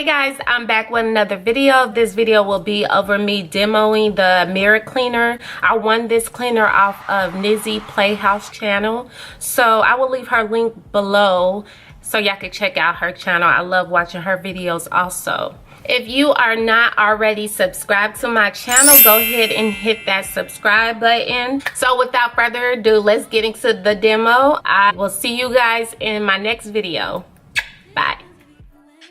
Hey guys, I'm back with another video. This video will be over me demoing the Miracleaner. I won this cleaner off of Nizzy Playhouse channel, so I will leave her link below so y'all can check out her channel. I love watching her videos also. If you are not already subscribed to my channel, go ahead and hit that subscribe button. So without further ado, let's get into the demo. I will see you guys in my next video. Bye.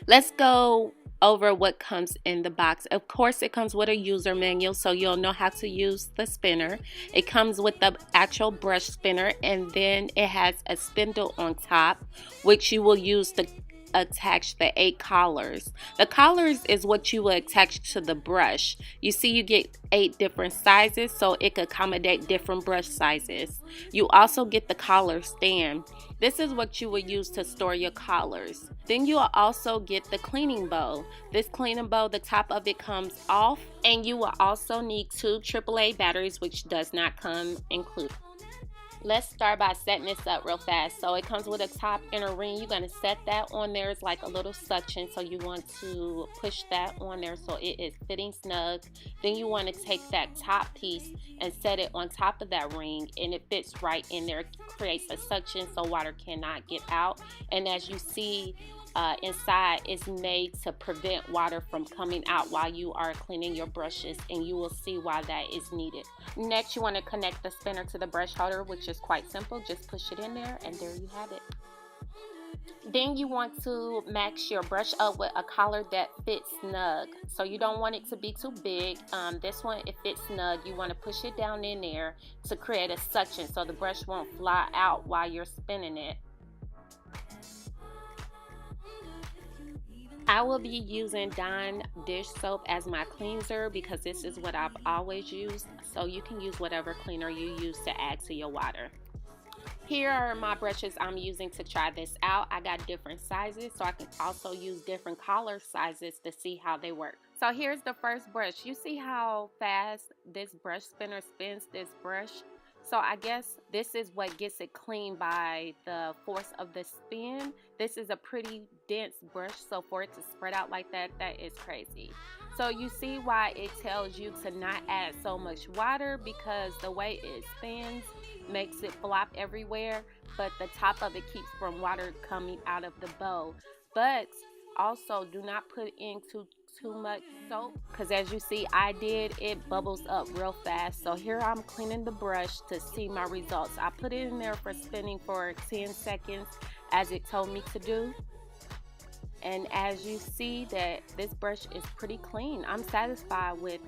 Let's go over what comes in the box. Of course, it comes with a user manual, so you'll know how to use the spinner. It comes with the actual brush spinner, and then it has a spindle on top, which you will use to attach the 8 collars. The collars is what you will attach to the brush. You see, you get 8 different sizes, so it could accommodate different brush sizes. You also get the collar stand. This is what you will use to store your collars. Then you will also get the cleaning bowl. This cleaning bowl, the top of it comes off, and you will also need 2 AAA batteries, which does not come included. Let's start by setting this up real fast. So it comes with a top inner ring. You're going to set that on there. It's like a little suction, so you want to push that on there so it is fitting snug. Then you want to take that top piece and set it on top of that ring, and it fits right in there. It creates a suction so water cannot get out. And as you see, inside is made to prevent water from coming out while you are cleaning your brushes, and you will see why that is needed. Next, you want to connect the spinner to the brush holder, which is quite simple. Just push it in there, and there you have it. Then you want to match your brush up with a collar that fits snug. So you don't want it to be too big. This one, it fits snug. You want to push it down in there to create a suction so the brush won't fly out while you're spinning it. I will be using Dawn dish soap as my cleanser because this is what I've always used. So you can use whatever cleaner you use to add to your water. Here are my brushes I'm using to try this out. I got different sizes, so I can also use different collar sizes to see how they work. So here's the first brush. You see how fast this brush spinner spins this brush? So I guess this is what gets it clean by the force of the spin. This is a pretty dense brush, so for it to spread out like that, that is crazy. So you see why it tells you to not add so much water, because the way it spins makes it flop everywhere, but the top of it keeps from water coming out of the bowl. But also do not put in too much soap, because as you see I did, it bubbles up real fast. So here I'm cleaning the brush to see my results. I put it in there for spinning for 10 seconds as it told me to do, and as you see that this brush is pretty clean. I'm satisfied with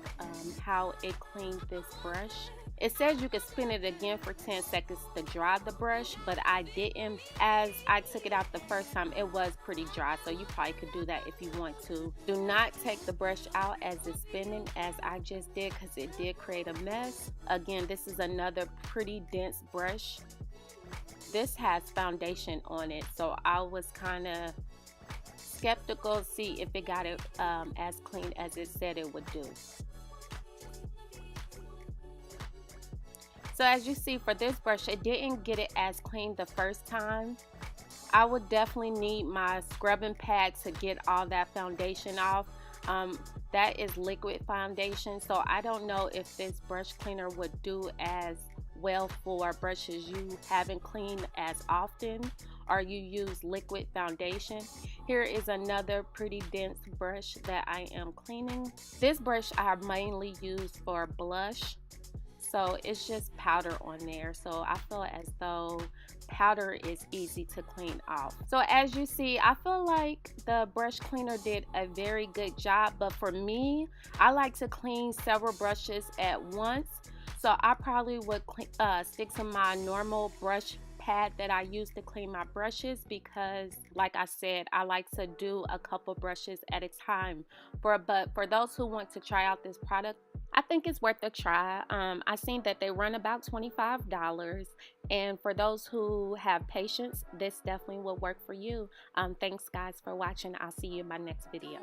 how it cleaned this brush. It says you can spin it again for 10 seconds to dry the brush, but I didn't. As I took it out the first time, it was pretty dry, so you probably could do that if you want to. Do not take the brush out as it's spinning, as I just did, because it did create a mess. Again, this is another pretty dense brush. This has foundation on it, so I was kind of skeptical to see if it got it as clean as it said it would do. So as you see, for this brush, it didn't get it as clean the first time. I would definitely need my scrubbing pad to get all that foundation off. That is liquid foundation, so I don't know if this brush cleaner would do as well for brushes you haven't cleaned as often, or you use liquid foundation. Here is another pretty dense brush that I am cleaning. This brush I mainly use for blush. So it's just powder on there, so I feel as though powder is easy to clean off. So as you see, I feel like the brush cleaner did a very good job, but for me, I like to clean several brushes at once, so I probably would stick to my normal brush pad that I use to clean my brushes, because like I said, I like to do a couple brushes at a time. But for those who want to try out this product, I think it's worth a try. I seen that they run about $25, and for those who have patience, this definitely will work for you. Thanks guys for watching. I'll see you in my next video.